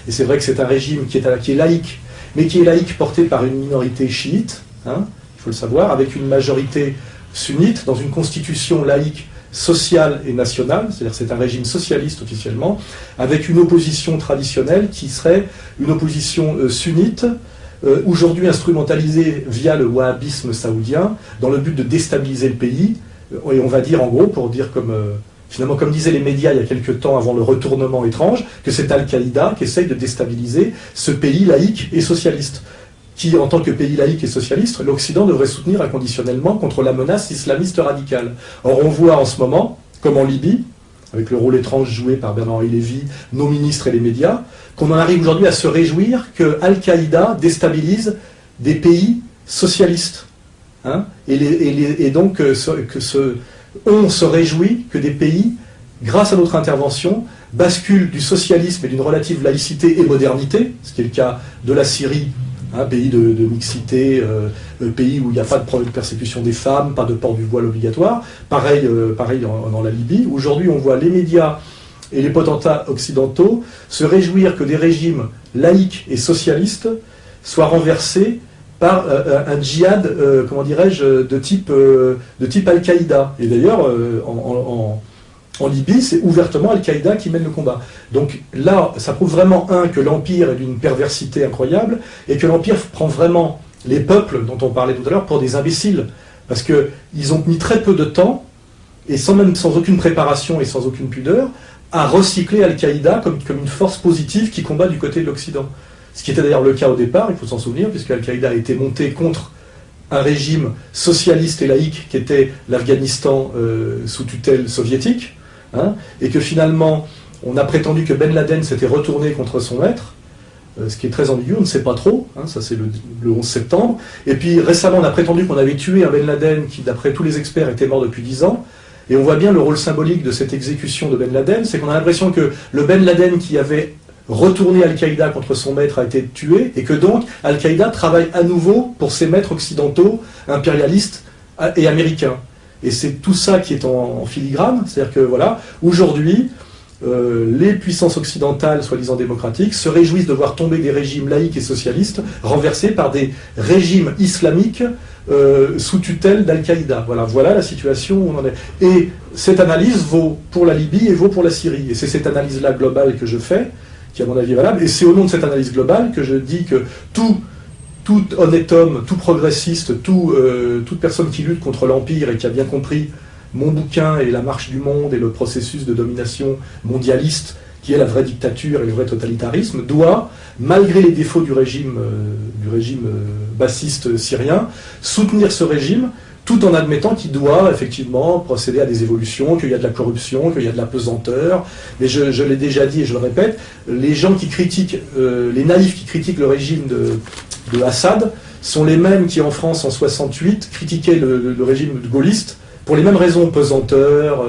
Et c'est vrai que c'est un régime qui est laïque, mais qui est laïque porté par une minorité chiite, hein, il faut le savoir, avec une majorité sunnite, dans une constitution laïque sociale et nationale, c'est-à-dire c'est un régime socialiste officiellement, avec une opposition traditionnelle qui serait une opposition sunnite, aujourd'hui instrumentalisée via le wahhabisme saoudien, dans le but de déstabiliser le pays, et on va dire en gros, pour dire finalement, comme disaient les médias il y a quelques temps avant le retournement étrange, que c'est Al-Qaïda qui essaye de déstabiliser ce pays laïque et socialiste, qui, en tant que pays laïque et socialiste, l'Occident devrait soutenir inconditionnellement contre la menace islamiste radicale. Or, on voit en ce moment, comme en Libye, avec le rôle étrange joué par Bernard-Henri Lévy, nos ministres et les médias, qu'on en arrive aujourd'hui à se réjouir que Al-Qaïda déstabilise des pays socialistes. Hein, et donc, on se réjouit que des pays, grâce à notre intervention, basculent du socialisme et d'une relative laïcité et modernité, ce qui est le cas de la Syrie, un pays de mixité, pays où il n'y a pas de problème de persécution des femmes, pas de port du voile obligatoire, pareil dans la Libye. Aujourd'hui, on voit les médias et les potentats occidentaux se réjouir que des régimes laïques et socialistes soient renversés par un djihad, comment dirais-je, de type Al-Qaïda. Et d'ailleurs, en Libye, c'est ouvertement Al-Qaïda qui mène le combat. Donc là, ça prouve vraiment, que l'Empire est d'une perversité incroyable, et que l'Empire prend vraiment les peuples, dont on parlait tout à l'heure, pour des imbéciles. Parce qu'ils ont mis très peu de temps, et sans aucune préparation et sans aucune pudeur, à recycler Al-Qaïda comme une force positive qui combat du côté de l'Occident. Ce qui était d'ailleurs le cas au départ, il faut s'en souvenir, puisque Al-Qaïda a été monté contre un régime socialiste et laïque qui était l'Afghanistan sous tutelle soviétique, hein, et que finalement, on a prétendu que Ben Laden s'était retourné contre son maître, ce qui est très ambigu, on ne sait pas trop, hein, ça c'est le 11 septembre, et puis récemment on a prétendu qu'on avait tué un Ben Laden qui, d'après tous les experts, était mort depuis 10 ans, et on voit bien le rôle symbolique de cette exécution de Ben Laden, c'est qu'on a l'impression que le Ben Laden qui avait retourné Al-Qaïda contre son maître a été tué, et que donc Al-Qaïda travaille à nouveau pour ses maîtres occidentaux, impérialistes et américains. Et c'est tout ça qui est en filigrane, c'est-à-dire que voilà, aujourd'hui, les puissances occidentales, soi-disant démocratiques, se réjouissent de voir tomber des régimes laïques et socialistes renversés par des régimes islamiques sous tutelle d'Al-Qaïda. Voilà la situation où on en est. Et cette analyse vaut pour la Libye et vaut pour la Syrie. Et c'est cette analyse-là globale que je fais, qui à mon avis est valable, et c'est au nom de cette analyse globale que je dis que tout honnête homme, tout progressiste, toute personne qui lutte contre l'Empire et qui a bien compris mon bouquin et la marche du monde et le processus de domination mondialiste qui est la vraie dictature et le vrai totalitarisme, doit, malgré les défauts du régime bassiste syrien, soutenir ce régime tout en admettant qu'il doit effectivement procéder à des évolutions, qu'il y a de la corruption, qu'il y a de la pesanteur. Mais je l'ai déjà dit et je le répète, les gens qui critiquent, les naïfs qui critiquent le régime de Assad sont les mêmes qui en France en 68 critiquaient le régime gaulliste pour les mêmes raisons, pesanteur,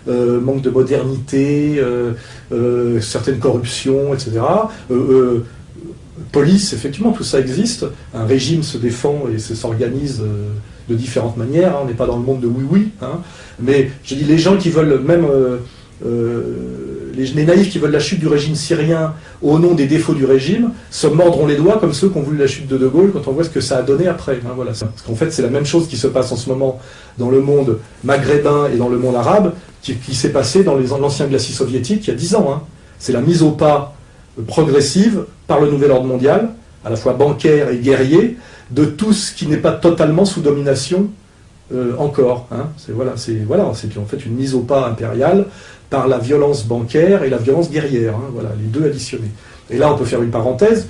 manque de modernité, certaines corruptions, etc. Police, effectivement, tout ça existe. Un régime se défend et s'organise de différentes manières. Hein. On n'est pas dans le monde de oui-oui. Hein. Mais je dis, les gens qui veulent même... les naïfs qui veulent la chute du régime syrien au nom des défauts du régime se mordront les doigts comme ceux qui ont voulu la chute de Gaulle quand on voit ce que ça a donné après. Hein, voilà. Parce qu'en fait, c'est la même chose qui se passe en ce moment dans le monde maghrébin et dans le monde arabe qui s'est passé dans l'ancien glacis soviétique il y a 10 ans. Hein. C'est la mise au pas progressive par le nouvel ordre mondial, à la fois bancaire et guerrier, de tout ce qui n'est pas totalement sous domination encore. Hein. C'est en fait une mise au pas impériale par la violence bancaire et la violence guerrière, hein, voilà, les deux additionnés. Et là, on peut faire une parenthèse.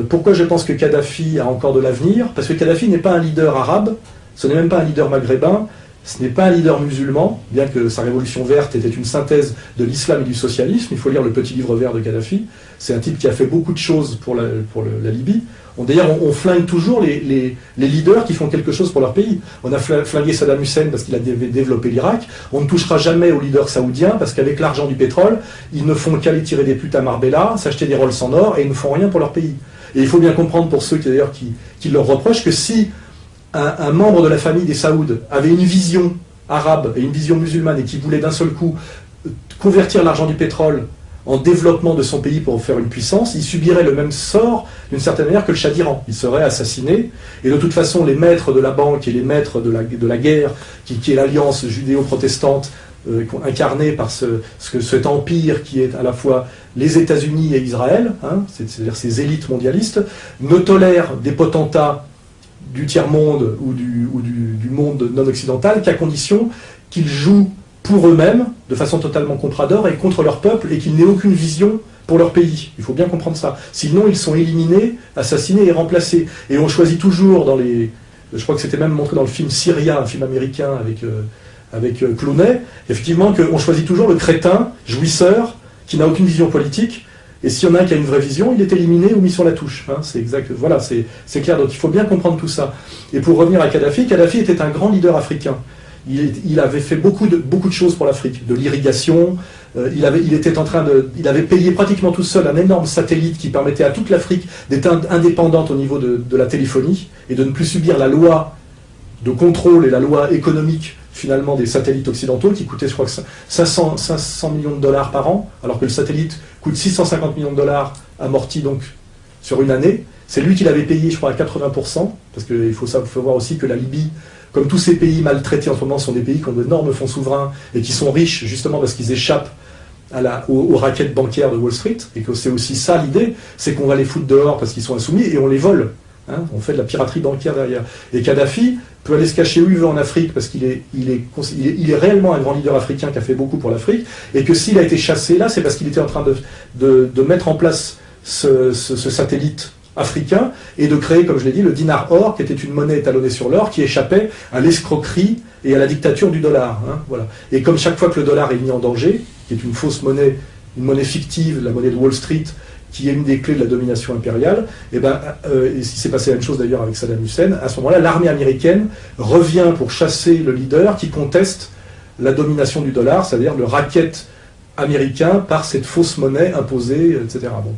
Pourquoi je pense que Kadhafi a encore de l'avenir? Parce que Kadhafi n'est pas un leader arabe, ce n'est même pas un leader maghrébin, ce n'est pas un leader musulman, bien que sa révolution verte était une synthèse de l'islam et du socialisme. Il faut lire le petit livre vert de Kadhafi. C'est un type qui a fait beaucoup de choses pour la Libye. D'ailleurs, on flingue toujours les leaders qui font quelque chose pour leur pays. On a flingué Saddam Hussein parce qu'il a développé l'Irak. On ne touchera jamais aux leaders saoudiens parce qu'avec l'argent du pétrole, ils ne font qu'aller tirer des putes à Marbella, s'acheter des Rolls en or et ils ne font rien pour leur pays. Et il faut bien comprendre pour ceux qui leur reprochent que si un membre de la famille des Saouds avait une vision arabe et une vision musulmane et qui voulait d'un seul coup convertir l'argent du pétrole en développement de son pays pour faire une puissance, il subirait le même sort d'une certaine manière que le Shah d'Iran. Il serait assassiné, et de toute façon les maîtres de la banque et les maîtres de la guerre, qui est l'alliance judéo-protestante, incarnée par cet empire qui est à la fois les États-Unis et Israël, hein, c'est-à-dire ces élites mondialistes, ne tolèrent des potentats du tiers-monde ou du monde non-occidental qu'à condition qu'ils jouent pour eux-mêmes, de façon totalement compradore et contre leur peuple, et qu'ils n'aient aucune vision pour leur pays. Il faut bien comprendre ça. Sinon, ils sont éliminés, assassinés et remplacés. Et on choisit toujours dans les... Je crois que c'était même montré dans le film Syria, un film américain avec Clooney, effectivement, qu'on choisit toujours le crétin, jouisseur, qui n'a aucune vision politique, et s'il y en a un qui a une vraie vision, il est éliminé ou mis sur la touche. Hein, c'est exact. Voilà, c'est clair. Donc il faut bien comprendre tout ça. Et pour revenir à Kadhafi, Kadhafi était un grand leader africain. Il avait fait beaucoup de choses pour l'Afrique, de l'irrigation. Il avait payé pratiquement tout seul un énorme satellite qui permettait à toute l'Afrique d'être indépendante au niveau de la téléphonie et de ne plus subir la loi de contrôle et la loi économique finalement des satellites occidentaux qui coûtaient, je crois, 500 millions de dollars par an, alors que le satellite coûte 650 millions de dollars amortis donc sur une année. C'est lui qui l'avait payé, je crois, à 80%, parce qu'il faut voir aussi que la Libye, comme tous ces pays maltraités en ce moment, sont des pays qui ont d'énormes fonds souverains et qui sont riches justement parce qu'ils échappent aux raquettes bancaires de Wall Street, et que c'est aussi ça l'idée, c'est qu'on va les foutre dehors parce qu'ils sont insoumis et on les vole. Hein, on fait de la piraterie bancaire derrière. Et Kadhafi peut aller se cacher où il veut en Afrique parce qu'il est réellement un grand leader africain qui a fait beaucoup pour l'Afrique, et que s'il a été chassé là, c'est parce qu'il était en train de mettre en place ce satellite africain et de créer, comme je l'ai dit, le dinar or, qui était une monnaie étalonnée sur l'or, qui échappait à l'escroquerie et à la dictature du dollar. Hein, voilà. Et comme chaque fois que le dollar est mis en danger, qui est une fausse monnaie, une monnaie fictive, la monnaie de Wall Street, qui est une des clés de la domination impériale, et il s'est passé la même chose d'ailleurs avec Saddam Hussein, à ce moment-là, l'armée américaine revient pour chasser le leader qui conteste la domination du dollar, c'est-à-dire le racket américain par cette fausse monnaie imposée, etc. Bon.